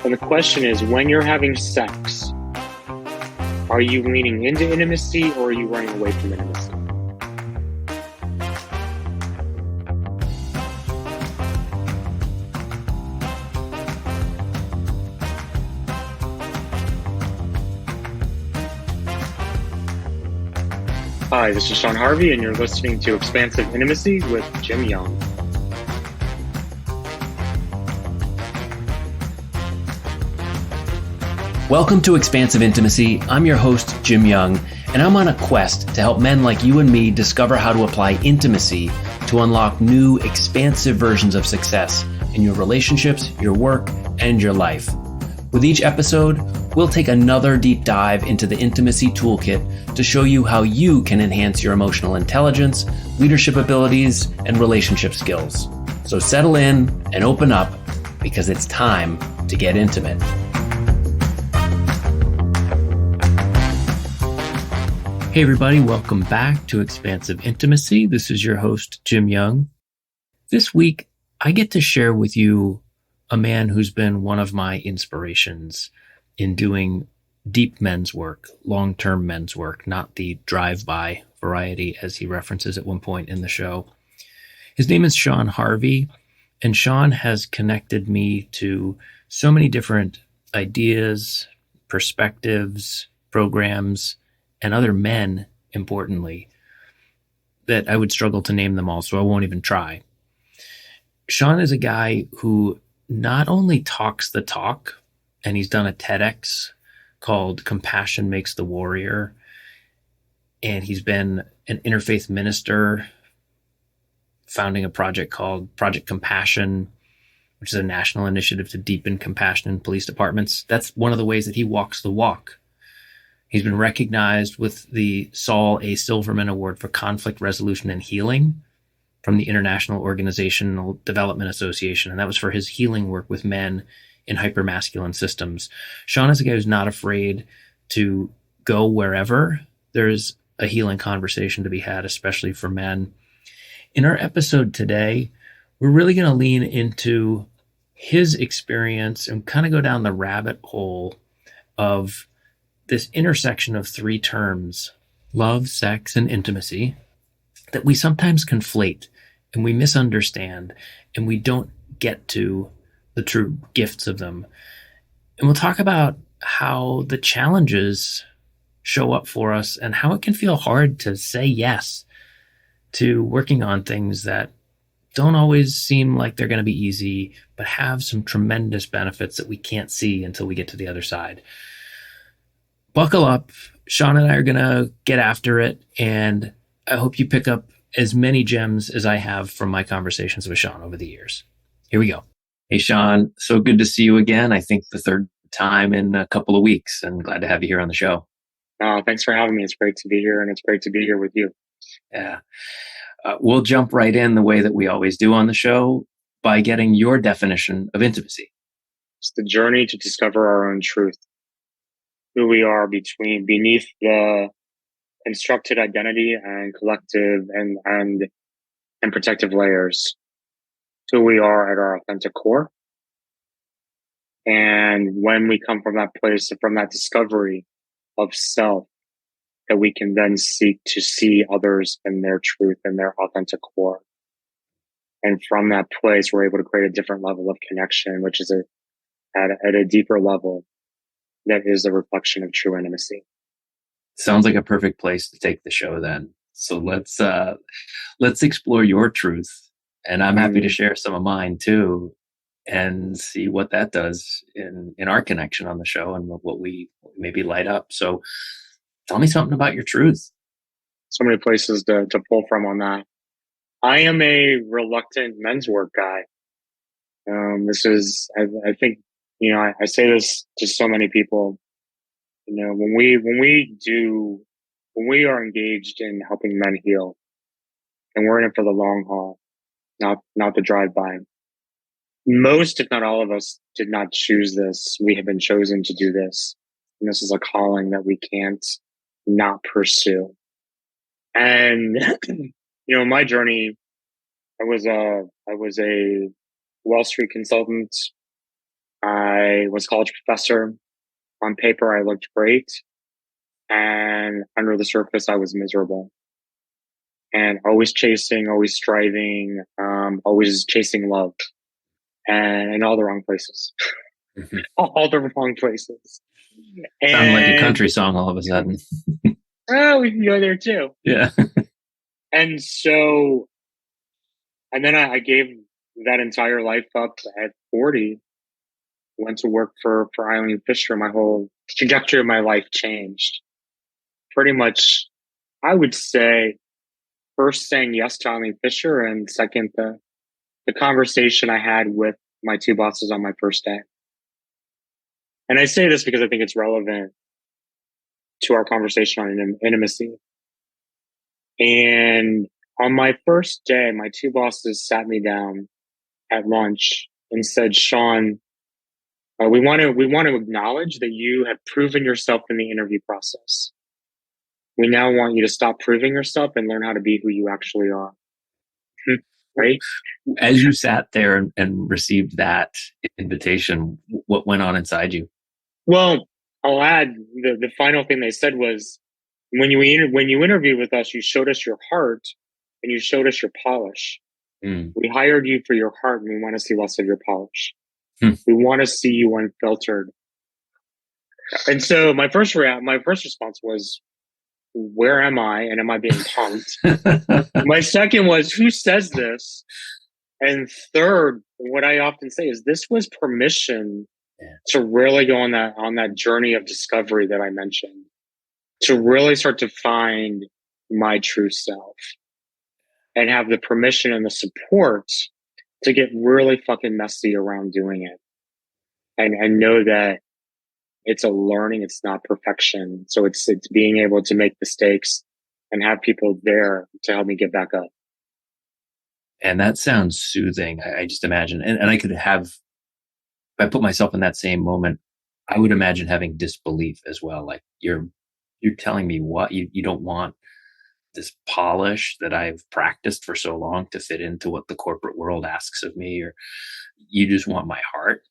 And the question is, when you're having sex, are you leaning into intimacy or are you running away from intimacy? Hi, this is Sean Harvey, and you're listening to Expansive Intimacy with Jim Young. Welcome to Expansive Intimacy. I'm your host, Jim Young, and I'm on a quest to help men like you and me discover how to apply intimacy to unlock new, expansive versions of success in your relationships, your work, and your life. With each episode, we'll take another deep dive into the intimacy toolkit to show you how you can enhance your emotional intelligence, leadership abilities, and relationship skills. So settle in and open up, because it's time to get intimate. Hey everybody, welcome back to Expansive Intimacy. This is your host, Jim Young. This week, I get to share with you a man who's been one of my inspirations in doing deep men's work, long-term men's work, not the drive-by variety as he references at one point in the show. His name is Sean Harvey, and Sean has connected me to so many different ideas, perspectives, programs, and other men, importantly, that I would struggle to name them all, so I won't even try. Sean is a guy who not only talks the talk, and he's done a TEDx called Compassion Makes the Warrior, and he's been an interfaith minister, founding a project called Project Compassion, which is a national initiative to deepen compassion in police departments. That's one of the ways that he walks the walk. He's been recognized with the Saul A. Silverman Award for Conflict Resolution and Healing from the International Organizational Development Association, and that was for his healing work with men in hypermasculine systems. Sean is a guy who's not afraid to go wherever there's a healing conversation to be had, especially for men. In our episode today, we're really going to lean into his experience and kind of go down the rabbit hole of this intersection of three terms, love, sex, and intimacy, that we sometimes conflate and we misunderstand and we don't get to the true gifts of them. And we'll talk about how the challenges show up for us and how it can feel hard to say yes to working on things that don't always seem like they're going to be easy, but have some tremendous benefits that we can't see until we get to the other side. Buckle up. Sean and I are going to get after it, and I hope you pick up as many gems as I have from my conversations with Sean over the years. Here we go. Hey, Sean, so good to see you again. I think the third time in a couple of weeks, and glad to have you here on the show. Thanks for having me. It's great to be here, and it's great to be here with you. Yeah. We'll jump right in the way that we always do on the show by getting your definition of intimacy. It's the journey to discover our own truth, who we are beneath the constructed identity and collective and protective layers, who we are at our authentic core. And when we come from that place, from that discovery of self, that we can then seek to see others in their truth and their authentic core. And from that place, we're able to create a different level of connection, which is at a deeper level. That is a reflection of true intimacy. Sounds like a perfect place to take the show then. So let's explore your truth. And I'm happy to share some of mine too and see what that does in our connection on the show and what we maybe light up. So tell me something about your truth. So many places to pull from on that. I am a reluctant men's work guy. I think, I say this to so many people, when we are engaged in helping men heal, and we're in it for the long haul, not the drive-by. Most, if not all of us, did not choose this. We have been chosen to do this. And this is a calling that we can't not pursue. And, my journey, I was a Wall Street consultant. I was a college professor. On paper, I looked great. And under the surface, I was miserable. And always chasing, always striving, always chasing love. And in all the wrong places. Mm-hmm. All the wrong places. Sounded like a country song all of a sudden. Oh, we can go there too. Yeah. And so, and then I gave that entire life up at 40, went to work for Eileen Fisher. My whole trajectory of my life changed. Pretty much, I would say, first saying yes to Eileen Fisher, and second, the conversation I had with my two bosses on my first day. And I say this because I think it's relevant to our conversation on intimacy. And on my first day, my two bosses sat me down at lunch and said, Sean, we want to acknowledge that you have proven yourself in the interview process. We now want you to stop proving yourself and learn how to be who you actually are. Right? As you sat there and received that invitation, what went on inside you? Well, I'll add the final thing they said was, when you interviewed with us, you showed us your heart and you showed us your polish. We hired you for your heart, and we want to see less of your polish. We want to see you unfiltered. And so my first response was, where am I? And am I being punked? My second was, who says this? And third, what I often say is, this was permission to really go on that journey of discovery that I mentioned, to really start to find my true self and have the permission and the support to get really fucking messy around doing it. And know that it's a learning, it's not perfection. So it's being able to make mistakes and have people there to help me get back up. And that sounds soothing. I just imagine, and I could have, if I put myself in that same moment, I would imagine having disbelief as well. Like you're telling me what you don't want this polish that I've practiced for so long to fit into what the corporate world asks of me, or you just want my heart.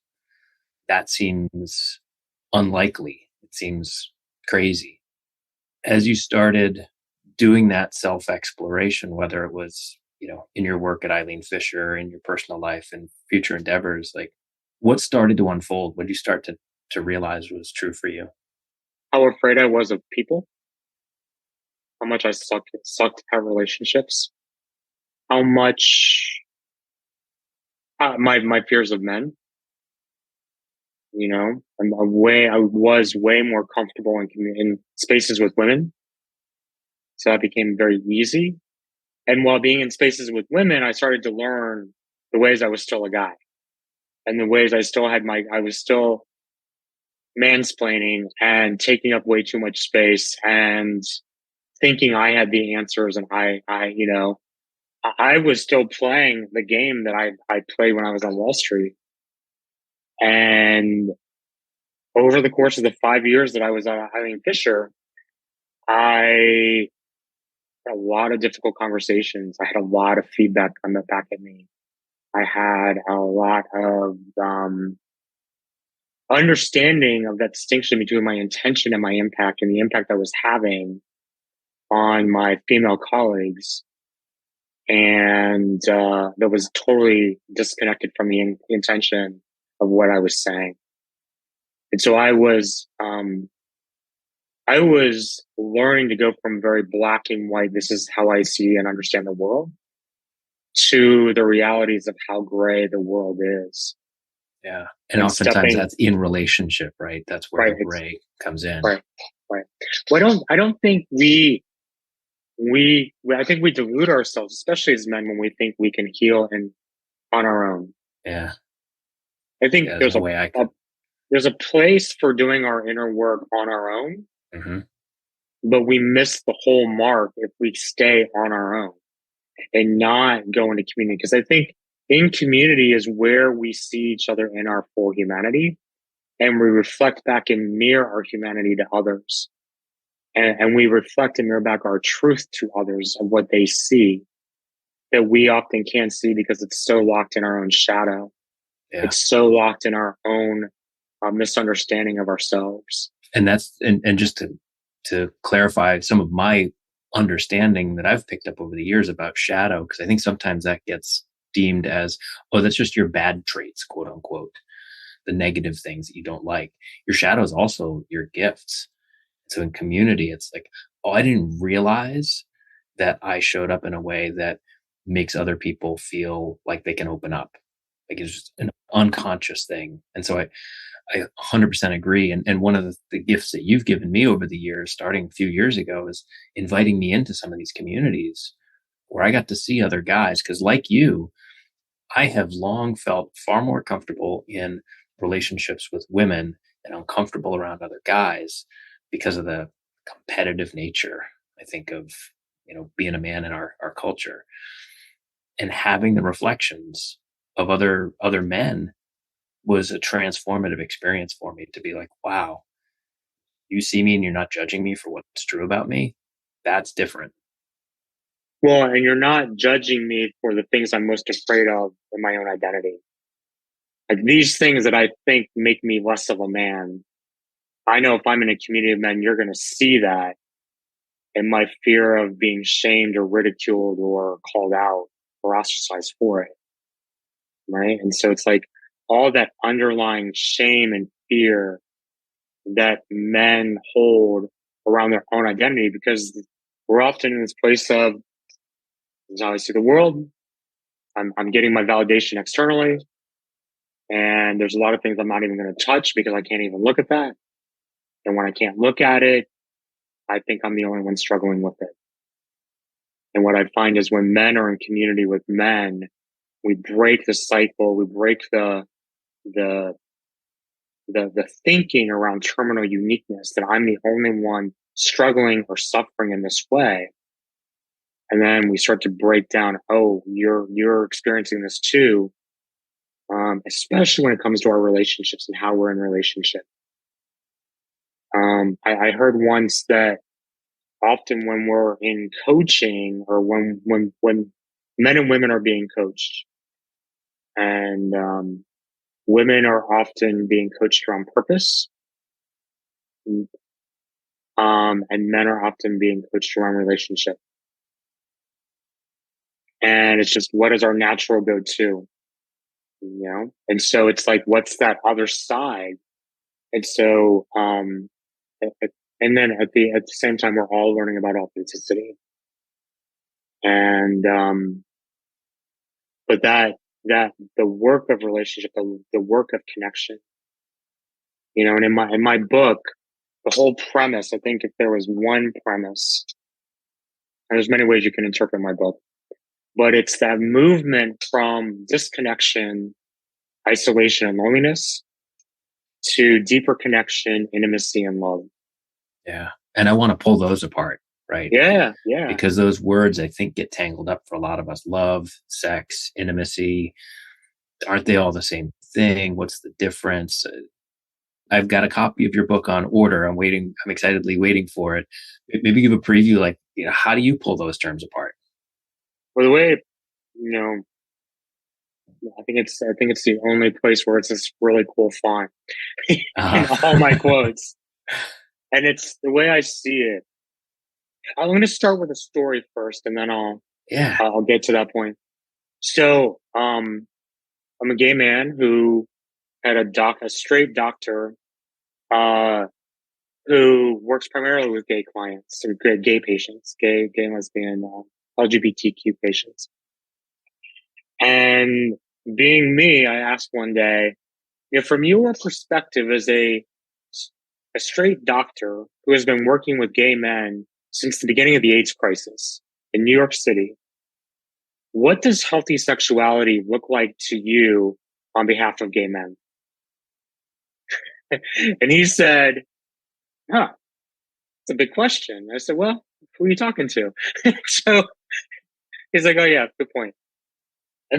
That seems unlikely. It seems crazy. As you started doing that self-exploration, whether it was, in your work at Eileen Fisher, in your personal life and future endeavors, like what started to unfold? What did you start to realize was true for you? How afraid I was of people, how much I sucked at relationships, how much my fears of men. I was way more comfortable in spaces with women. So that became very easy. And while being in spaces with women, I started to learn the ways I was still a guy, and the ways I was still mansplaining and taking up way too much space and thinking I had the answers. And I was still playing the game that I played when I was on Wall Street. And over the course of the 5 years that I was at Eileen Fisher, I had a lot of difficult conversations. I had a lot of feedback come back at me. I had a lot of understanding of that distinction between my intention and my impact, and the impact I was having on my female colleagues. And that was totally disconnected from the intention of what I was saying. And so I was learning to go from very black and white, this is how I see and understand the world, to the realities of how gray the world is. Yeah. And oftentimes that's in relationship, right? That's where the gray comes in. Right. Well, I don't think I think we delude ourselves, especially as men, when we think we can heal on our own. Yeah. I think there's a place for doing our inner work on our own, but we miss the whole mark if we stay on our own and not go into community. Because I think in community is where we see each other in our full humanity, and we reflect back and mirror our humanity to others. And we reflect and mirror back our truth to others of what they see that we often can't see because it's so locked in our own shadow. Yeah. It's so locked in our own misunderstanding of ourselves. And that's, and just to clarify some of my understanding that I've picked up over the years about shadow, because I think sometimes that gets deemed as, oh, that's just your bad traits, quote unquote, the negative things that you don't like. Your shadow is also your gifts. So in community, it's like, oh, I didn't realize that I showed up in a way that makes other people feel like they can open up. Like it's just an unconscious thing. And so I 100% agree. And one of the gifts that you've given me over the years, starting a few years ago, is inviting me into some of these communities where I got to see other guys. Cause like you, I have long felt far more comfortable in relationships with women and uncomfortable around other guys because of the competitive nature, I think, of, being a man in our culture, and having the reflections of other men was a transformative experience for me to be like, wow, you see me and you're not judging me for what's true about me. That's different. Well, and you're not judging me for the things I'm most afraid of in my own identity. Like these things that I think make me less of a man. I know if I'm in a community of men, you're going to see that, and my fear of being shamed or ridiculed or called out or ostracized for it. Right. And so it's like all that underlying shame and fear that men hold around their own identity, because we're often in this place of, this is how I see the world. I'm getting my validation externally. And there's a lot of things I'm not even going to touch because I can't even look at that. And when I can't look at it, I think I'm the only one struggling with it. And what I find is when men are in community with men, we break the cycle, we break the thinking around terminal uniqueness, that I'm the only one struggling or suffering in this way. And then we start to break down, oh, you're experiencing this too. Especially when it comes to our relationships and how we're in relationship. I heard once that often when we're in coaching, or when men and women are being coached, and women are often being coached around purpose, and men are often being coached around relationship. And it's just, what is our natural go-to? And so it's like, what's that other side? And so, and then at the same time, we're all learning about authenticity. And, but that the work of relationship, the work of connection, and in my book, the whole premise, I think if there was one premise, and there's many ways you can interpret my book, but it's that movement from disconnection, isolation, and loneliness to deeper connection, intimacy, and love. Yeah. And I want to pull those apart, right? Yeah. Yeah. Because those words, I think, get tangled up for a lot of us. Love, sex, intimacy. Aren't they all the same thing? What's the difference? I've got a copy of your book on order. I'm excitedly waiting for it. Maybe give a preview, like, how do you pull those terms apart? Well, the way, I think it's the only place where it's this really cool font in all my quotes. And it's the way I see it. I'm going to start with a story first, and then I'll get to that point. So, I'm a gay man who had a straight doctor, who works primarily with gay clients, or gay patients, gay and lesbian, LGBTQ patients. And being me, I asked one day, from your perspective as a straight doctor who has been working with gay men since the beginning of the AIDS crisis in New York City, what does healthy sexuality look like to you on behalf of gay men? And he said, it's a big question. I said, well, who are you talking to? So he's like, oh yeah, good point.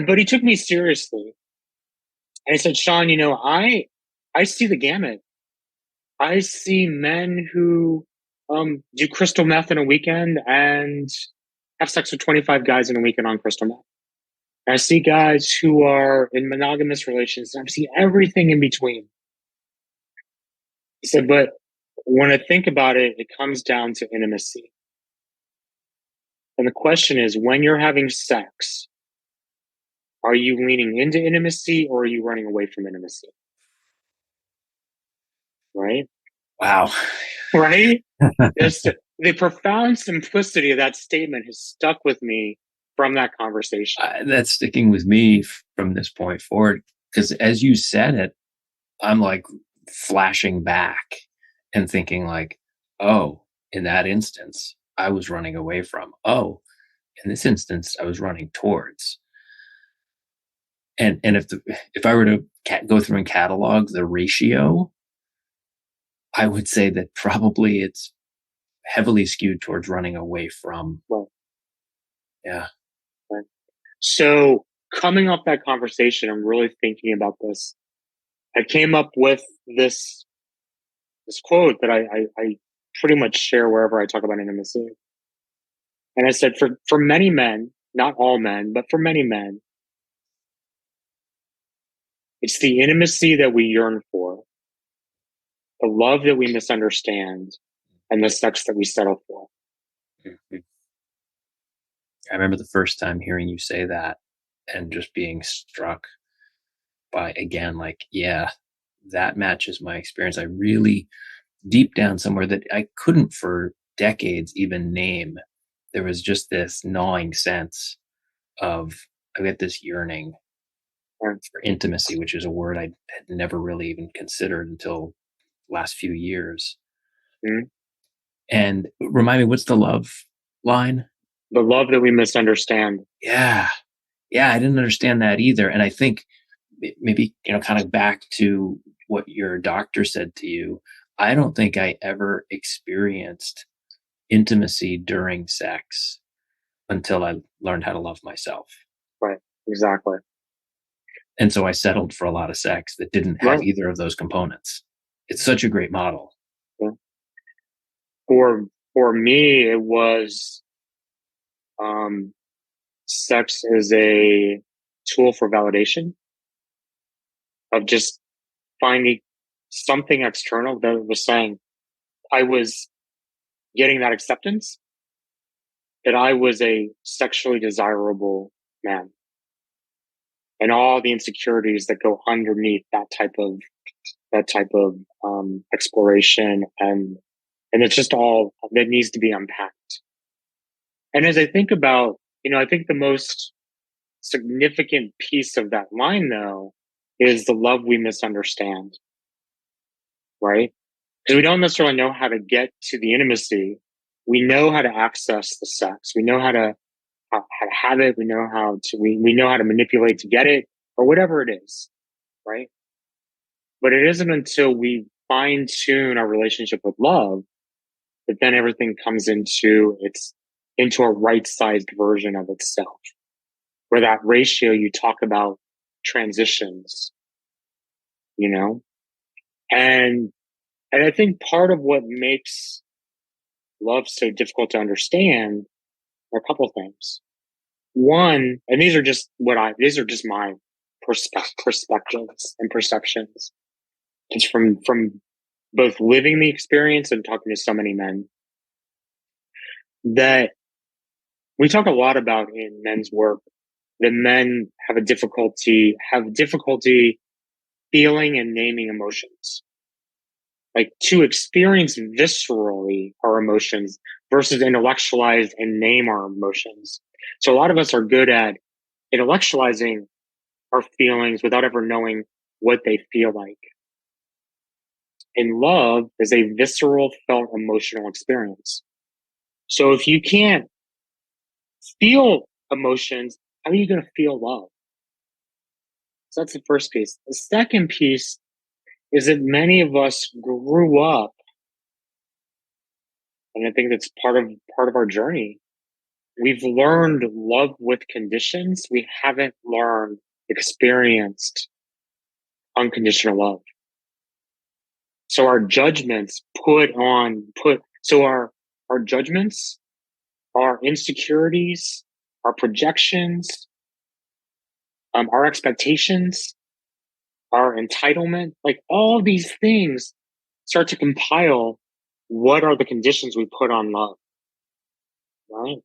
But he took me seriously. And he said, Sean, I see the gamut. I see men who do crystal meth in a weekend and have sex with 25 guys in a weekend on crystal meth. I see guys who are in monogamous relations, and I've seen everything in between. He said, but when I think about it, it comes down to intimacy. And the question is, when you're having sex, are you leaning into intimacy or are you running away from intimacy? Right? Wow. Right? The profound simplicity of that statement has stuck with me from that conversation. That's sticking with me from this point forward, because as you said it, I'm like flashing back and thinking like, oh, in that instance, I was running away from. Oh, in this instance, I was running towards. And if I were to go through and catalog the ratio, I would say that probably it's heavily skewed towards running away from. Well, yeah. right. So coming off that conversation, I'm really thinking about this. I came up with this quote that I pretty much share wherever I talk about intimacy. And I said, for many men, not all men, but for many men, it's the intimacy that we yearn for, the love that we misunderstand, and the sex that we settle for. Mm-hmm. I remember the first time hearing you say that and just being struck by, again, like, yeah, that matches my experience. I really, deep down somewhere that I couldn't for decades even name, there was just this gnawing sense of, I get this yearning for intimacy, which is a word I had never really even considered until last few years. Mm-hmm. And remind me, what's the love line? The love that we misunderstand. Yeah. Yeah, I didn't understand that either. And I think maybe, kind of back to what your doctor said to you, I don't think I ever experienced intimacy during sex until I learned how to love myself. Right. Exactly. And so I settled for a lot of sex that didn't have either of those components. It's such a great model. Yeah. For me, it was sex is a tool for validation of just finding something external that was saying I was getting that acceptance that I was a sexually desirable man and all the insecurities that go underneath that type of exploration and it's just all that needs to be unpacked. And as I think about, I think the most significant piece of that line though is the love we misunderstand, right? Because we don't necessarily know how to get to the intimacy. We know how to access the sex. We know how to have it. We know how to, we know how to manipulate to get it or whatever it is, right? But it isn't until we fine tune our relationship with love that then everything comes into a right sized version of itself, where that ratio you talk about transitions, and I think part of what makes love so difficult to understand are a couple of things. One, and these are just my perspectives and perceptions. It's from both living the experience and talking to so many men that we talk a lot about in men's work that men have difficulty feeling and naming emotions. Like to experience viscerally our emotions versus intellectualize and name our emotions. So a lot of us are good at intellectualizing our feelings without ever knowing what they feel like. And love is a visceral, felt emotional experience. So if you can't feel emotions, how are you going to feel love? So that's the first piece. The second piece is that many of us grew up, and I think that's part of our journey. We've learned love with conditions. We haven't experienced unconditional love. So our judgments our judgments, our insecurities, our projections, our expectations, our entitlement, like all these things start to compile what are the conditions we put on love, right?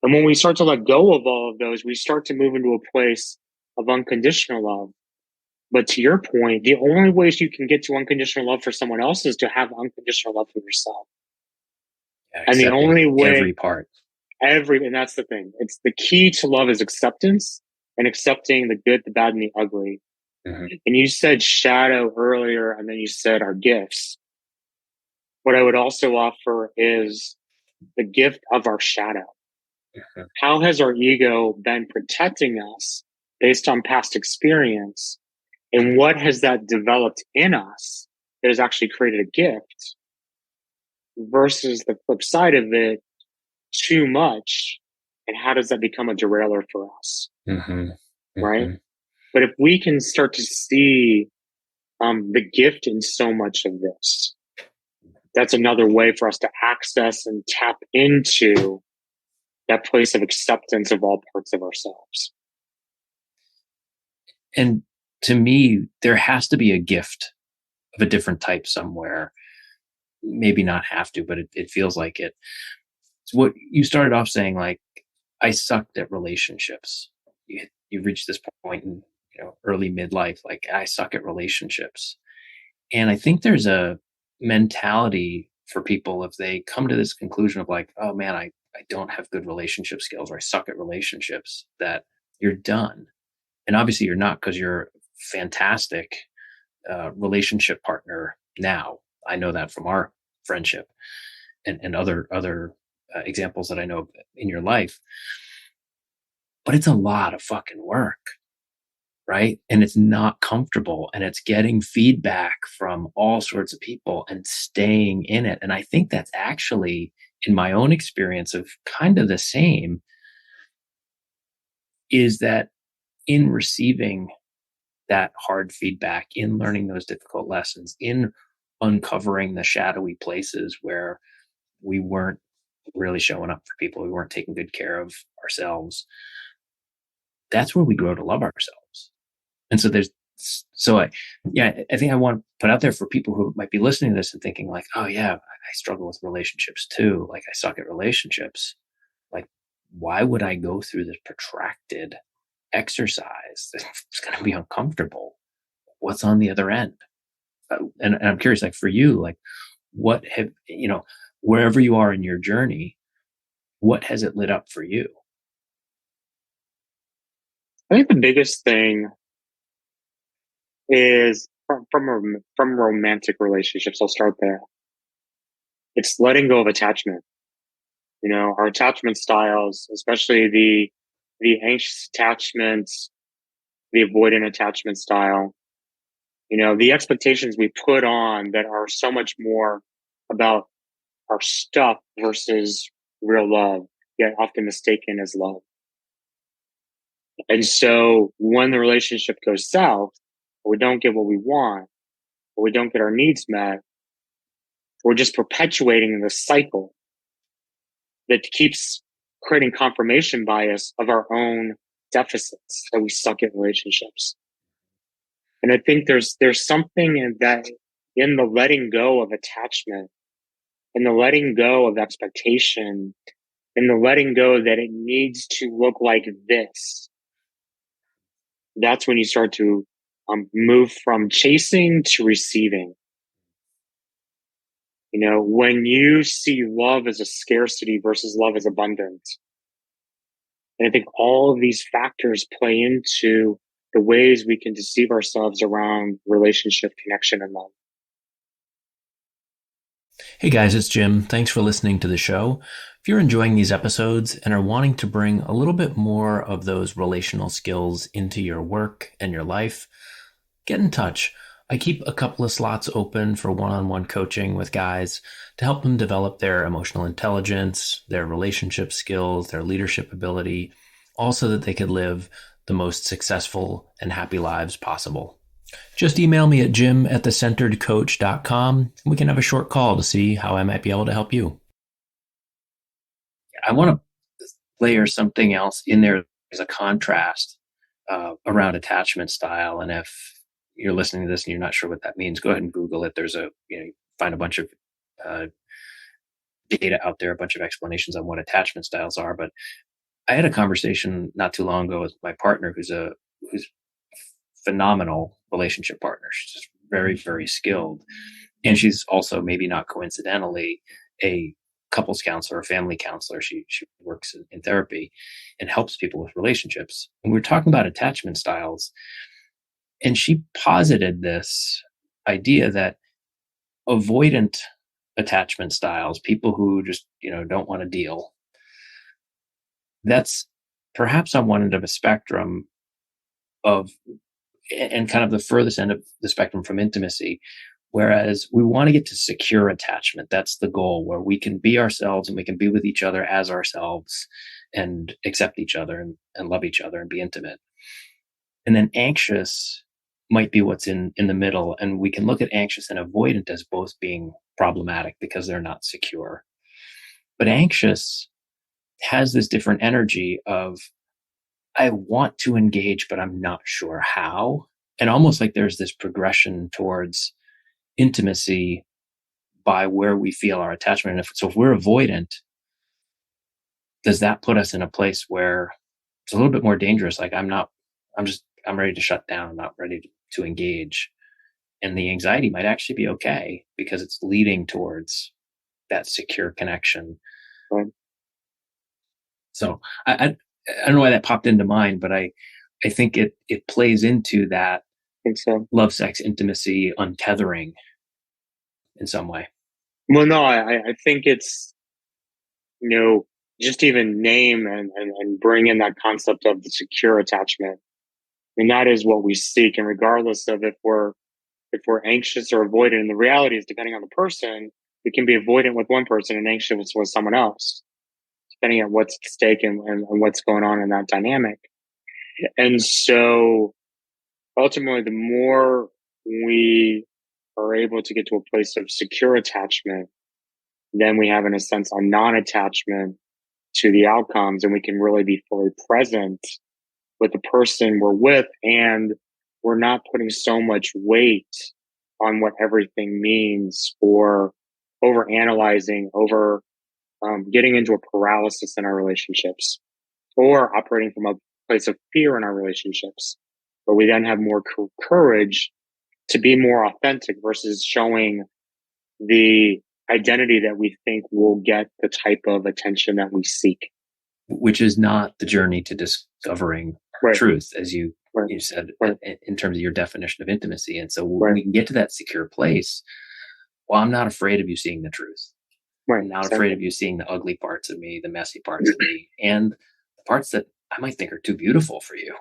And when we start to let go of all of those, we start to move into a place of unconditional love. But to your point, the only ways you can get to unconditional love for someone else is to have unconditional love for yourself. Yeah, And the only way, every part, and that's the thing. It's the key to love is acceptance, and accepting the good, the bad, and the ugly. Mm-hmm. And you said shadow earlier, and then you said our gifts. What I would also offer is the gift of our shadow. Mm-hmm. How has our ego been protecting us based on past experience? And what has that developed in us that has actually created a gift versus the flip side of it, too much? And how does that become a derailer for us? Mm-hmm. Mm-hmm. Right? But if we can start to see the gift in so much of this, that's another way for us to access and tap into that place of acceptance of all parts of ourselves. And to me, there has to be a gift of a different type somewhere. Maybe not have to, but it feels like it. It's what you started off saying, like, I sucked at relationships. You reached this point in early midlife, like, I suck at relationships. And I think there's a mentality for people if they come to this conclusion of like, oh man, I don't have good relationship skills, or I suck at relationships, that you're done. And obviously you're not, because you're a fantastic relationship partner now. I know that from our friendship and other examples that I know in your life. But it's a lot of fucking work, right? And it's not comfortable, and it's getting feedback from all sorts of people and staying in it. And I think that's actually, in my own experience, of kind of the same, is that in receiving that hard feedback, in learning those difficult lessons, in uncovering the shadowy places where we weren't really showing up for people, we weren't taking good care of ourselves, that's where we grow to love ourselves. And so I think I want to put out there for people who might be listening to this and thinking like, oh yeah, I struggle with relationships too. Like, I suck at relationships. Like, why would I go through this protracted exercise that's going to be uncomfortable? What's on the other end? And I'm curious, like, for you, like, what have, wherever you are in your journey, what has it lit up for you? I think the biggest thing is from romantic relationships. I'll start there. It's letting go of attachment. Our attachment styles, especially the anxious attachment, the avoidant attachment style, the expectations we put on that are so much more about our stuff versus real love, yet often mistaken as love. And so when the relationship goes south, or we don't get what we want, or we don't get our needs met, we're just perpetuating the cycle that keeps creating confirmation bias of our own deficits, that we suck at relationships. And I think there's something in that, in the letting go of attachment, in the letting go of expectation, in the letting go that it needs to look like this. That's when you start to move from chasing to receiving. When you see love as a scarcity versus love as abundance. And I think all of these factors play into the ways we can deceive ourselves around relationship, connection, and love. Hey guys, it's Jim. Thanks for listening to the show. If you're enjoying these episodes and are wanting to bring a little bit more of those relational skills into your work and your life, get in touch. I keep a couple of slots open for one-on-one coaching with guys to help them develop their emotional intelligence, their relationship skills, their leadership ability, all so that they could live the most successful and happy lives possible. Just email me at jim@thecenteredcoach.com and we can have a short call to see how I might be able to help you. I want to layer something else in there as a contrast around attachment style. And if you're listening to this and you're not sure what that means, go ahead and Google it. There's find a bunch of data out there, a bunch of explanations on what attachment styles are. But I had a conversation not too long ago with my partner, who's phenomenal relationship partner. She's just very, very skilled. And she's also, maybe not coincidentally, a couples counselor, a family counselor. She works in therapy and helps people with relationships. And we were talking about attachment styles. And she posited this idea that avoidant attachment styles, people who just, don't want to deal, that's perhaps on one end of a spectrum and kind of the furthest end of the spectrum from intimacy. Whereas we want to get to secure attachment. That's the goal, where we can be ourselves and we can be with each other as ourselves and accept each other and love each other and be intimate. And then anxious might be what's in the middle. And we can look at anxious and avoidant as both being problematic because they're not secure. But anxious has this different energy of, I want to engage, but I'm not sure how. And almost like there's this progression towards intimacy by where we feel our attachment. And if we're avoidant, does that put us in a place where it's a little bit more dangerous? Like I'm ready to shut down. I'm not ready to engage. And the anxiety might actually be okay because it's leading towards that secure connection. Right. So I don't know why that popped into mind, but I think it plays into that. I think so. Love, sex, intimacy, untethering in some way. Well, no, I think it's, just even name and bring in that concept of the secure attachment. And that is what we seek. And regardless of if we're anxious or avoidant, and the reality is, depending on the person, we can be avoidant with one person and anxious with someone else, depending on what's at stake and what's going on in that dynamic. And so ultimately, the more we are able to get to a place of secure attachment, then we have, in a sense, a non-attachment to the outcomes, and we can really be fully present with the person we're with, and we're not putting so much weight on what everything means, or over-analyzing, getting into a paralysis in our relationships, or operating from a place of fear in our relationships, where we then have more courage to be more authentic versus showing the identity that we think will get the type of attention that we seek. Which is not the journey to discovering Right. truth, as you Right. said, Right. in terms of your definition of intimacy. And so Right. we can get to that secure place. Well, I'm not afraid of you seeing the truth. Right. I'm not Exactly. afraid of you seeing the ugly parts of me, the messy parts of me, and the parts that I might think are too beautiful for you.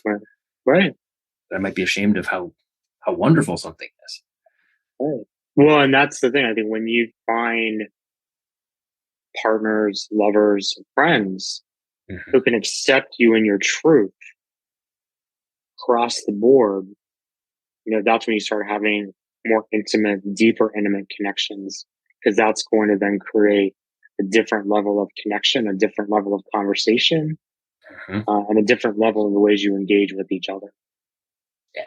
Right. Right. That I might be ashamed of how wonderful something is. Right. Well, and that's the thing. I think when you find partners, lovers, friends who can accept you in your truth across the board, that's when you start having more intimate, deeper, intimate connections, because that's going to then create a different level of connection, a different level of conversation, and a different level of the ways you engage with each other.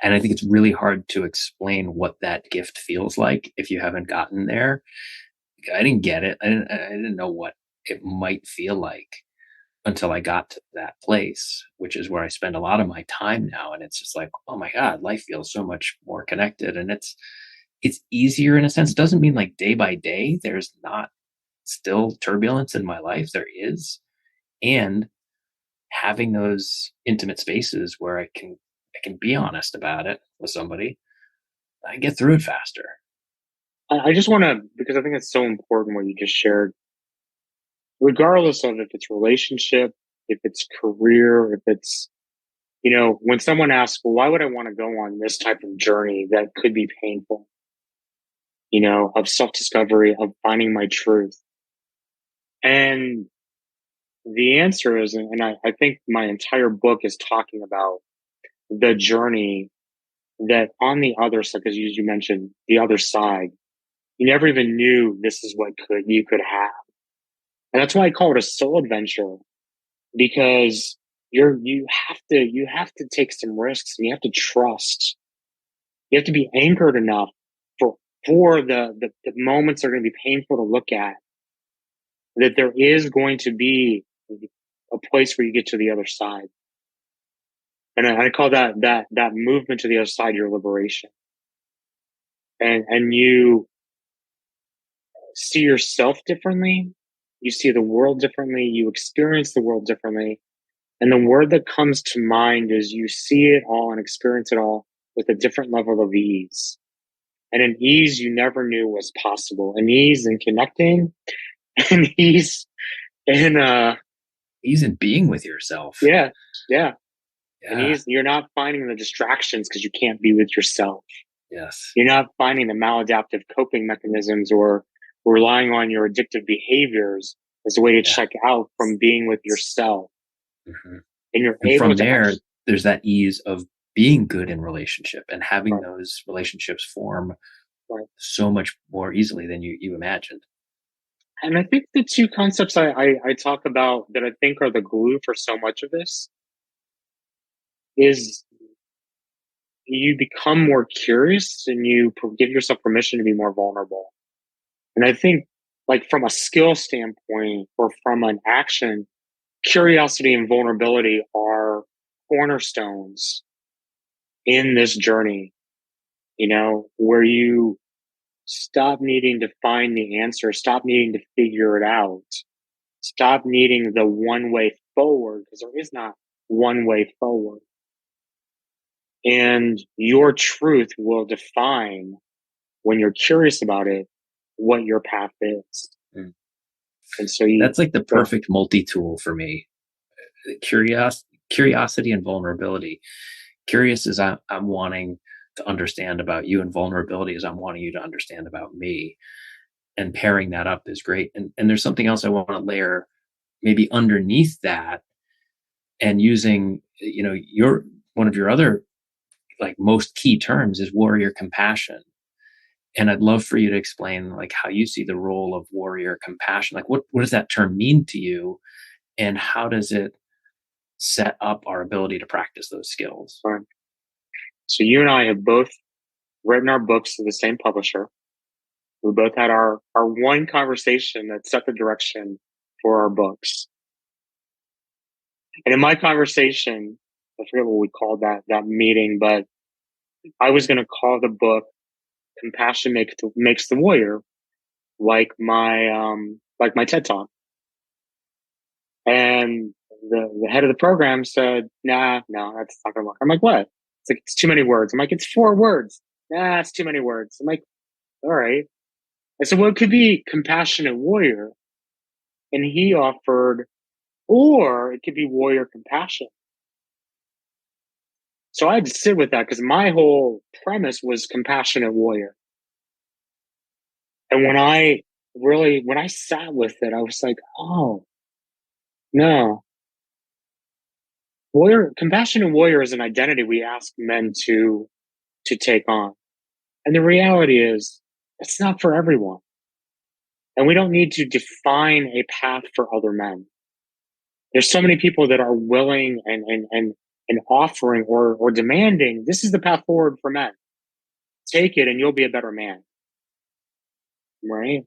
And I think it's really hard to explain what that gift feels like if you haven't gotten there. I didn't get it. I didn't know what it might feel like until I got to that place, which is where I spend a lot of my time now. And it's just like, oh my God, life feels so much more connected. And it's easier in a sense. It doesn't mean like day by day there's not still turbulence in my life. There is. And having those intimate spaces where I can be honest about it with somebody, I get through it faster. I just want to, because I think it's so important what you just shared, regardless of if it's relationship, if it's career, if it's, when someone asks, well, why would I want to go on this type of journey that could be painful, of self-discovery, of finding my truth? And the answer is, and I think my entire book is talking about the journey that on the other side, because you mentioned the other side, you never even knew this is what you could have. And that's why I call it a soul adventure, because, you have to take some risks, and you have to trust. You have to be anchored enough for the moments that are going to be painful to look at, that there is going to be a place where you get to the other side. And I call that movement to the other side your liberation. And you see yourself differently, you see the world differently, you experience the world differently. And the word that comes to mind is you see it all and experience it all with a different level of ease. And an ease you never knew was possible. An ease in connecting, an ease in being with yourself. Yeah. And you're not finding the distractions because you can't be with yourself. Yes. You're not finding the maladaptive coping mechanisms or relying on your addictive behaviors as a way to check out from being with yourself. Mm-hmm. And you're and able from to there, there's that ease of being good in relationship and having Right. those relationships form Right. so much more easily than you imagined. And I think the two concepts I talk about that I think are the glue for so much of this is you become more curious and you give yourself permission to be more vulnerable. And I think, like, from a skill standpoint or from an action, curiosity and vulnerability are cornerstones in this journey, where you stop needing to find the answer, stop needing to figure it out, stop needing the one way forward, because there is not one way forward. And your truth will define, when you're curious about it, what your path is. Mm. And so that's like the perfect multi-tool for me. Curiosity and vulnerability. Curious is I'm wanting to understand about you, and vulnerability is I'm wanting you to understand about me. And pairing that up is great. And there's something else I want to layer maybe underneath that, and using, your one of your other, like, most key terms is warrior compassion. And I'd love for you to explain, like, how you see the role of warrior compassion. Like, what does that term mean to you, and how does it set up our ability to practice those skills? Right. So you and I have both written our books to the same publisher. We both had our one conversation that set the direction for our books. And in my conversation, I forget what we called that meeting, but I was going to call the book "Compassion Makes the Warrior," like my TED Talk. And the head of the program said, "Nah, no, that's not going to work." I'm like, "What?" It's like, "It's too many words." I'm like, "It's 4 words." "Nah, it's too many words." I'm like, "All right." I said, "Well, it could be compassionate warrior." And he offered, or it could be warrior compassion. So I had to sit with that because my whole premise was compassionate warrior. And when I sat with it, I was like, oh, no. Compassionate warrior is an identity we ask men to take on. And the reality is, it's not for everyone. And we don't need to define a path for other men. There's so many people that are willing and offering or demanding, this is the path forward for men. Take it and you'll be a better man. Right?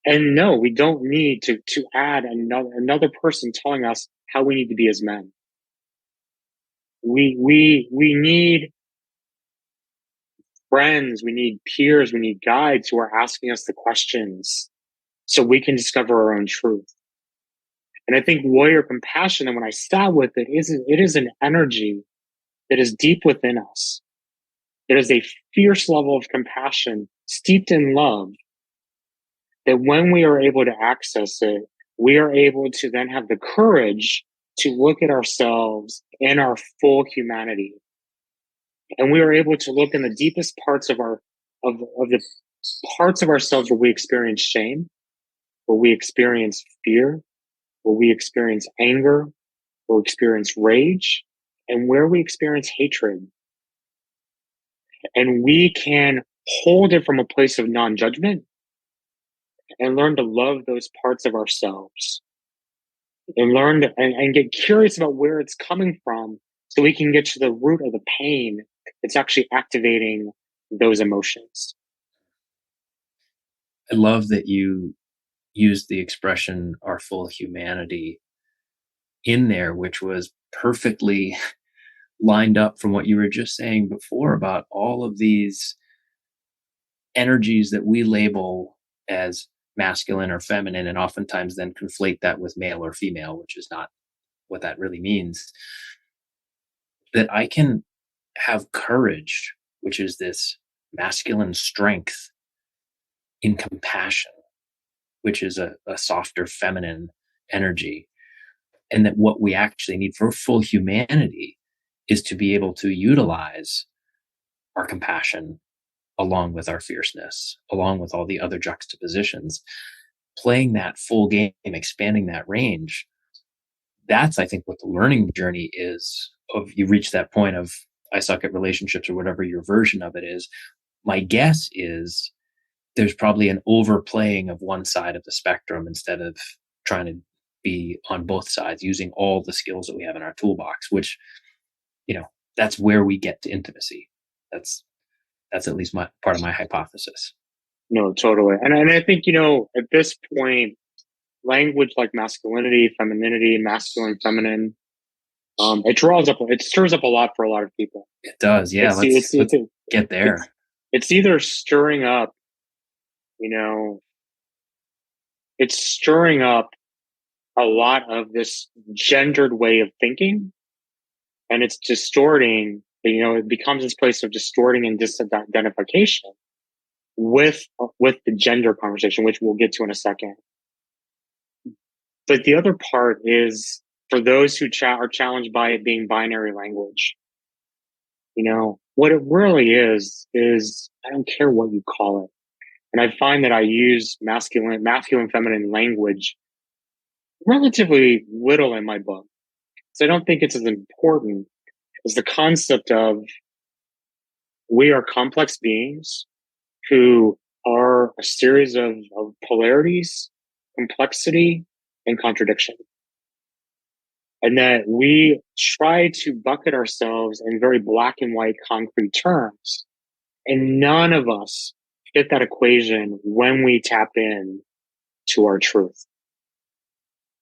And no, we don't need to add another person telling us how we need to be as men. We need friends, we need peers, we need guides who are asking us the questions so we can discover our own truth. And I think warrior compassion, and when I sat with it, it is an energy that is deep within us. It is a fierce level of compassion steeped in love, that when we are able to access it, we are able to then have the courage to look at ourselves in our full humanity. And we are able to look in the deepest parts of the parts of ourselves where we experience shame, where we experience fear, where we experience anger, where we experience rage, and where we experience hatred. And we can hold it from a place of non-judgment and learn to love those parts of ourselves. and learn and get curious about where it's coming from so we can get to the root of the pain that's actually activating those emotions. I love that you used the expression our full humanity in there, which was perfectly lined up from what you were just saying before about all of these energies that we label as masculine or feminine, and oftentimes then conflate that with male or female, which is not what that really means. That I can have courage, which is this masculine strength, in compassion, which is a softer feminine energy. And that what we actually need for full humanity is to be able to utilize our compassion along with our fierceness, along with all the other juxtapositions, playing that full game, expanding that range. That's, I think, what the learning journey is. Of you reach that point of I suck at relationships or whatever your version of it is. My guess is there's probably an overplaying of one side of the spectrum instead of trying to be on both sides, using all the skills that we have in our toolbox, which, that's where we get to intimacy. That's at least my part of my hypothesis. No, totally. And I think, at this point, language like masculinity, femininity, masculine, feminine, it stirs up a lot for a lot of people. It does. Yeah. Let's get there. It's either stirring up, it's stirring up a lot of this gendered way of thinking, and it's distorting, it becomes this place of distorting and disidentification with the gender conversation, which we'll get to in a second. But the other part is for those who are challenged by it being binary language. What it really is I don't care what you call it. And I find that I use masculine, feminine language relatively little in my book. So I don't think it's as important as the concept of we are complex beings who are a series of polarities, complexity, and contradiction. And that we try to bucket ourselves in very black and white concrete terms. And none of us fit that equation when we tap in to our truth.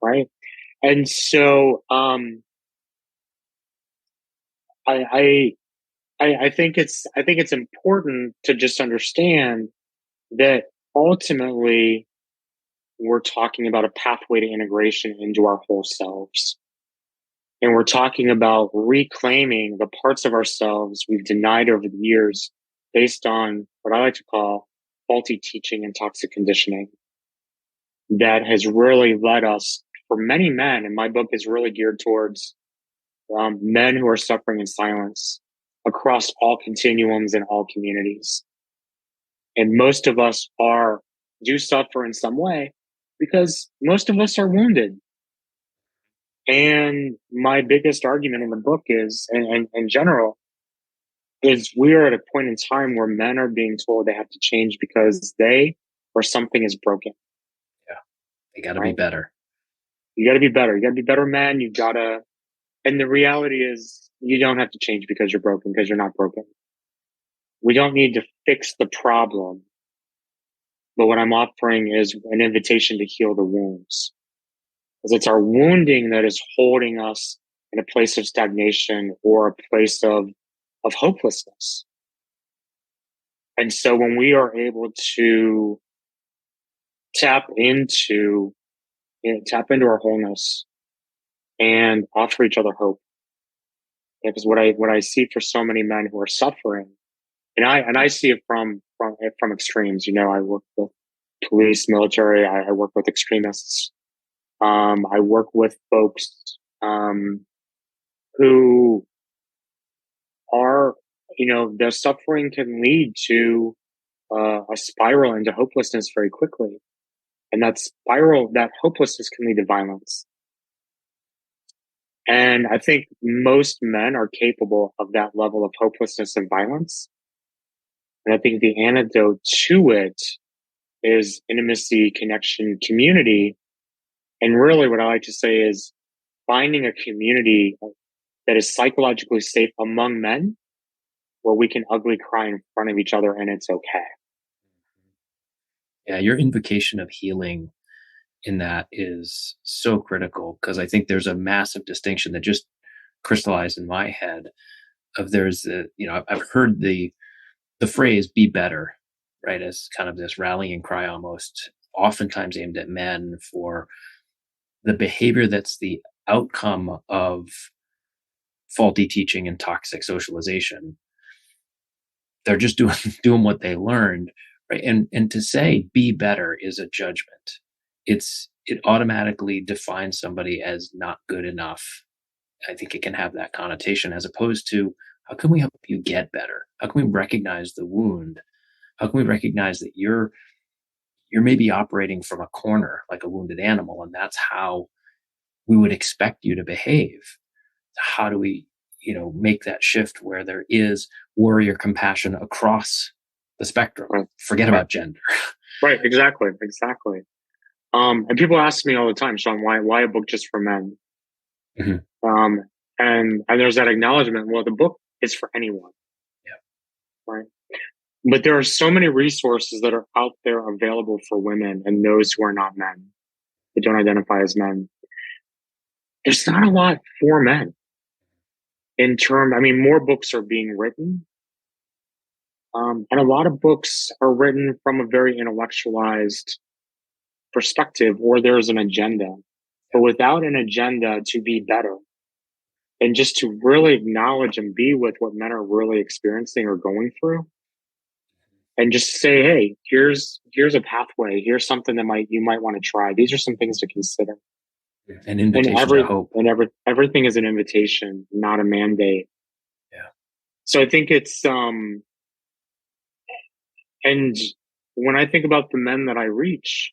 Right? And so I think it's important to just understand that ultimately we're talking about a pathway to integration into our whole selves. And we're talking about reclaiming the parts of ourselves we've denied over the years based on what I like to call faulty teaching and toxic conditioning that has really led us, for many men, and my book is really geared towards men who are suffering in silence across all continuums and all communities. And most of us do suffer in some way because most of us are wounded. And my biggest argument in the book is, and in general, is we are at a point in time where men are being told they have to change because they or something is broken. Yeah. They got to be better. You got to be better. You got to be better men. And the reality is you don't have to change because you're broken, because you're not broken. We don't need to fix the problem. But what I'm offering is an invitation to heal the wounds. Because it's our wounding that is holding us in a place of stagnation or a place of hopelessness. And so when we are able to tap into our wholeness and offer each other hope, because what I see for so many men who are suffering, and I see it from extremes. I work with police, military. I work with extremists. I work with folks who are, their suffering can lead to a spiral into hopelessness very quickly, and that hopelessness can lead to violence. And I think most men are capable of that level of hopelessness and violence. And I think the antidote to it is intimacy, connection, community, And really what I like to say is finding a community that is psychologically safe among men where we can ugly cry in front of each other and it's okay. Yeah, your invocation of healing in that is so critical because I think there's a massive distinction that just crystallized in my head of there's the, I've heard the phrase be better, right, as kind of this rallying cry almost, oftentimes aimed at men for the behavior that's the outcome of faulty teaching and toxic socialization. They're just doing doing what they learned, right? And to say be better is a judgment. It automatically defines somebody as not good enough. I think it can have that connotation as opposed to how can we help you get better? How can we recognize the wound? How can we recognize that you're maybe operating from a corner like a wounded animal, and that's how we would expect you to behave? How do we, make that shift where there is warrior compassion across the spectrum? Right. Forget about gender. Right. Exactly. Exactly. And people ask me all the time, Sean, why a book just for men? Mm-hmm. And there's that acknowledgement. Well, the book is for anyone. Yeah. Right. But there are so many resources that are out there available for women and those who are not men, that don't identify as men. There's not a lot for men more books are being written. And a lot of books are written from a very intellectualized perspective, or there's an agenda. But without an agenda to be better and just to really acknowledge and be with what men are really experiencing or going through, and just say, hey, here's a pathway. Here's something that you might want to try. These are some things to consider. An invitation to hope. Everything is an invitation, not a mandate. Yeah. So I think it's and when I think about the men that I reach,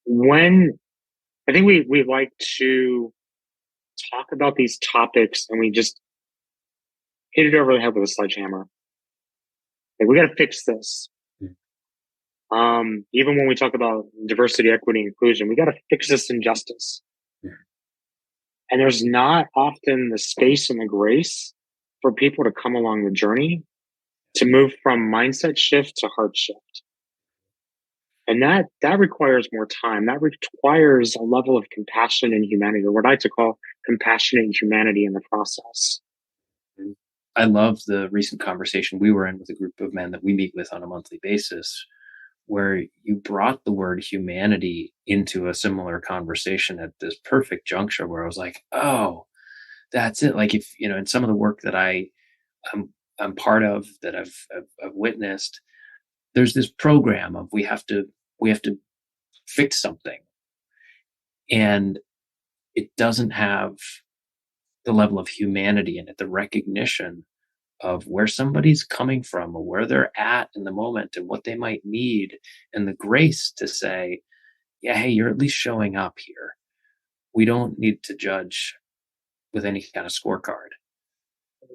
when I think we like to talk about these topics and we just hit it over the head with a sledgehammer. Like, we got to fix this. Even when we talk about diversity, equity, inclusion, we got to fix this injustice. And there's not often the space and the grace for people to come along the journey to move from mindset shift to heart shift. And that requires more time. That requires a level of compassion and humanity, or what I like to call compassionate humanity in the process. I love the recent conversation we were in with a group of men that we meet with on a monthly basis, where you brought the word humanity into a similar conversation at this perfect juncture where I was like, oh, that's it. Like, if, in some of the work that I'm part of, that I've witnessed, there's this program of we have to fix something, and it doesn't have the level of humanity in it, the recognition of where somebody's coming from or where they're at in the moment and what they might need, and the grace to say, yeah, hey, you're at least showing up here. We don't need to judge with any kind of scorecard.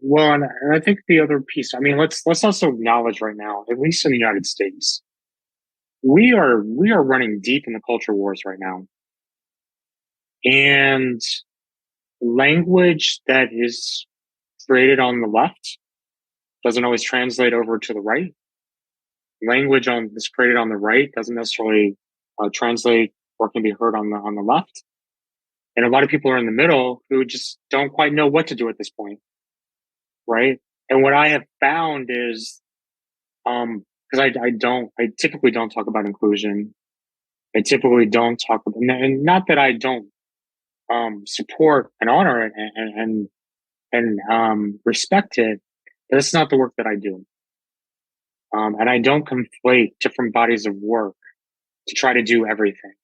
Well, and I think the other piece, let's also acknowledge right now, at least in the United States, we are running deep in the culture wars right now. And language that is created on the left doesn't always translate over to the right. Language that's created on the right doesn't necessarily translate or can be heard on the left. And a lot of people are in the middle who just don't quite know what to do at this point. Right. And what I have found is, because I typically don't talk about inclusion. I typically don't talk about, and not that I don't support and honor it and respect it, but it's not the work that I do. And I don't conflate different bodies of work to try to do everything.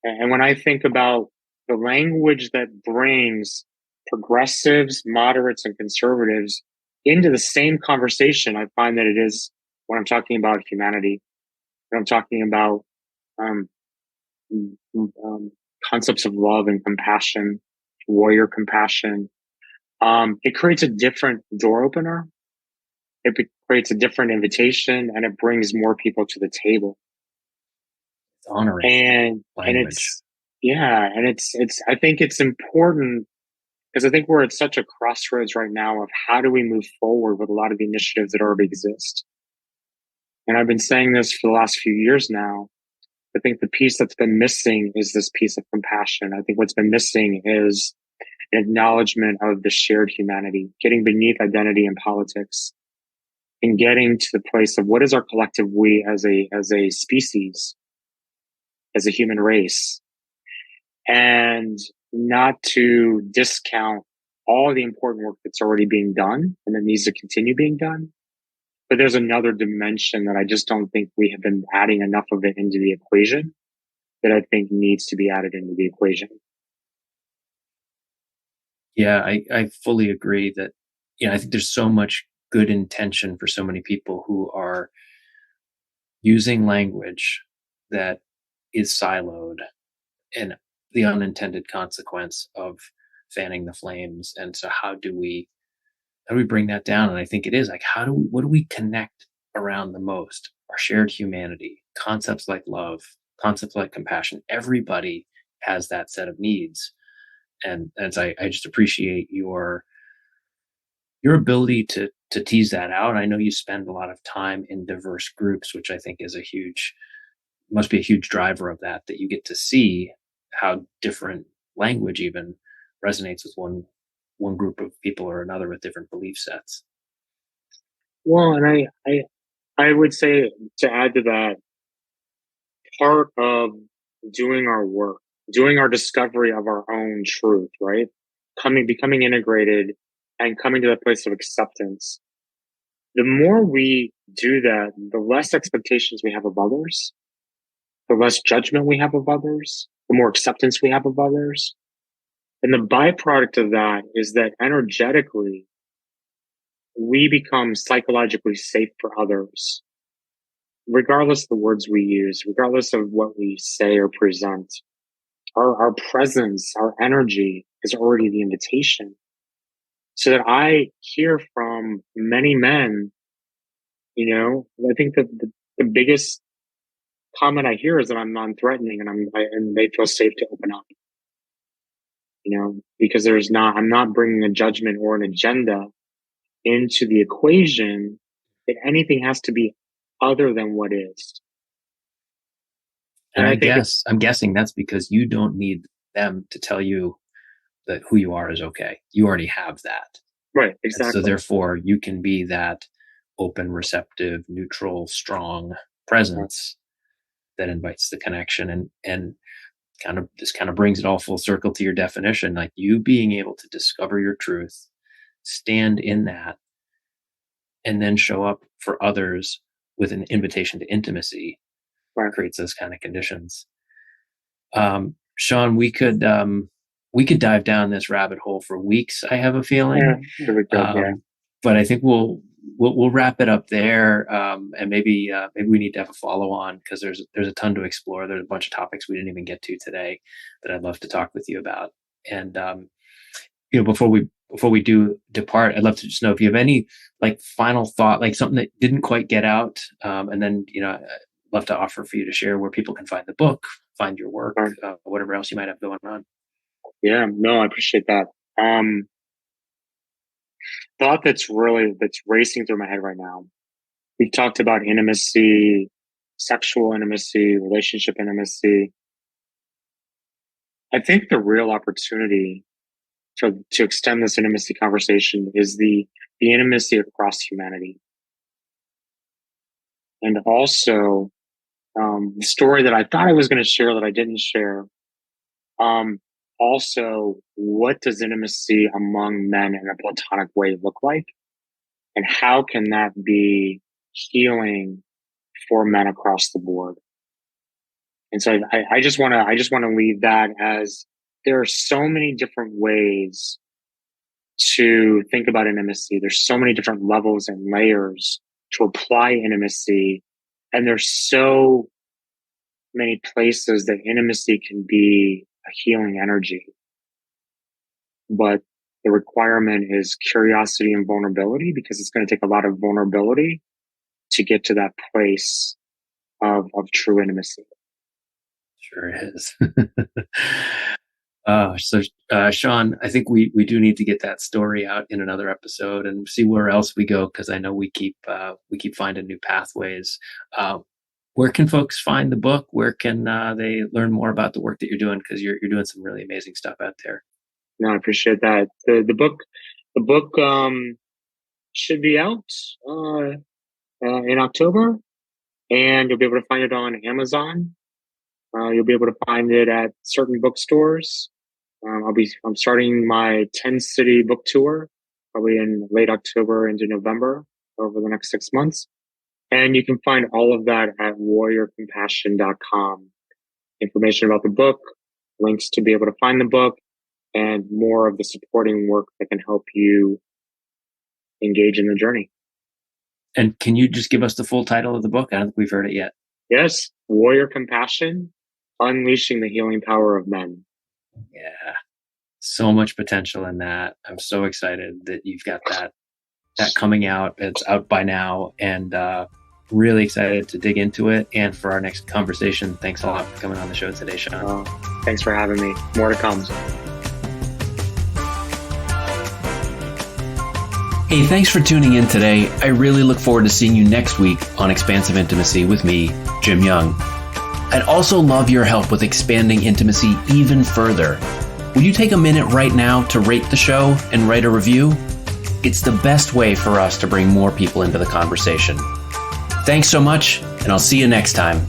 And when I think about the language that brings progressives, moderates, and conservatives into the same conversation, I find that it is when I'm talking about humanity, when I'm talking about concepts of love and compassion, warrior compassion. It creates a different door opener. It creates a different invitation, and it brings more people to the table. honoring And language. it's I think it's important because I think we're at such a crossroads right now of how do we move forward with a lot of the initiatives that already exist. And I've been saying this for the last few years now. I think the piece that's been missing is this piece of compassion. I think what's been missing is an acknowledgement of the shared humanity, getting beneath identity and politics, and getting to the place of what is our collective we as a species, as a human race, and not to discount all the important work that's already being done and that needs to continue being done. But there's another dimension that I just don't think we have been adding enough of it into the equation that I think needs to be added into the equation. Yeah, I fully agree that, I think there's so much good intention for so many people who are using language that is siloed, and the unintended consequence of fanning the flames. And so how do we bring that down? And I think it is like, what do we connect around the most? Our shared humanity, concepts like love, concepts like compassion. Everybody has that set of needs. And as I just appreciate your ability to tease that out. I know you spend a lot of time in diverse groups, which I think is must be a huge driver of that you get to see how different language even resonates with one group of people or another with different belief sets. Well, and I would say, to add to that, part of doing our work, doing our discovery of our own truth, right? Becoming integrated and coming to that place of acceptance. The more we do that, the less expectations we have of others, the less judgment we have of others, the more acceptance we have of others. And the byproduct of that is that energetically, we become psychologically safe for others, regardless of the words we use, regardless of what we say or present. Our presence, our energy is already the invitation. So that I hear from many men, I think that the biggest comment I hear is that I'm non-threatening and they feel safe to open up, because I'm not bringing a judgment or an agenda into the equation that anything has to be other than what is. And I'm guessing that's because you don't need them to tell you that who you are is okay. You already have that. Right, exactly. And so therefore you can be that open, receptive, neutral, strong presence that invites the connection, and this kind of brings it all full circle to your definition, like you being able to discover your truth, stand in that, and then show up for others with an invitation to intimacy. Creates those kind of conditions. Sean, we could dive down this rabbit hole for weeks, I have a feeling. But I think we'll wrap it up there. And maybe we need to have a follow on, because there's a ton to explore. There's a bunch of topics we didn't even get to today that I'd love to talk with you about. And before we do depart, I'd love to just know if you have any final thought, something that didn't quite get out, and then I'd love to offer for you to share where people can find the book, find your work, whatever else you might have going on. Yeah, no, I appreciate that. Thought that's racing through my head right now. We've talked about intimacy, sexual intimacy, relationship intimacy. I think the real opportunity to extend this intimacy conversation is the intimacy across humanity. And also, the story that I thought I was going to share that I didn't share. Also, what does intimacy among men in a platonic way look like? And how can that be healing for men across the board? And so I just want to leave that as there are so many different ways to think about intimacy. There's so many different levels and layers to apply intimacy. And there's so many places that intimacy can be a healing energy. But the requirement is curiosity and vulnerability, because it's going to take a lot of vulnerability to get to that place of true intimacy. Sure is. Sean, I think we do need to get that story out in another episode and see where else we go, because I know we keep finding new pathways. Where can folks find the book? Where can they learn more about the work that you're doing? Because you're doing some really amazing stuff out there. No, I appreciate that. The book should be out in October, and you'll be able to find it on Amazon. You'll be able to find it at certain bookstores. I'm starting my 10-city book tour, probably in late October into November over the next 6 months. And you can find all of that at warriorcompassion.com. Information about the book, links to be able to find the book, and more of the supporting work that can help you engage in the journey. And can you just give us the full title of the book? I don't think we've heard it yet. Yes, Warrior Compassion, Unleashing the Healing Power of Men. Yeah, so much potential in that. I'm so excited that you've got that coming out. It's out by now, and really excited to dig into it and for our next conversation. Thanks a lot for coming on the show today, Sean. Thanks for having me. More to come. Hey, thanks for tuning in today. I really look forward to seeing you next week on Expansive Intimacy with me, Jim Young. I'd also love your help with expanding intimacy even further. Will you take a minute right now to rate the show and write a review? It's the best way for us to bring more people into the conversation. Thanks so much, and I'll see you next time.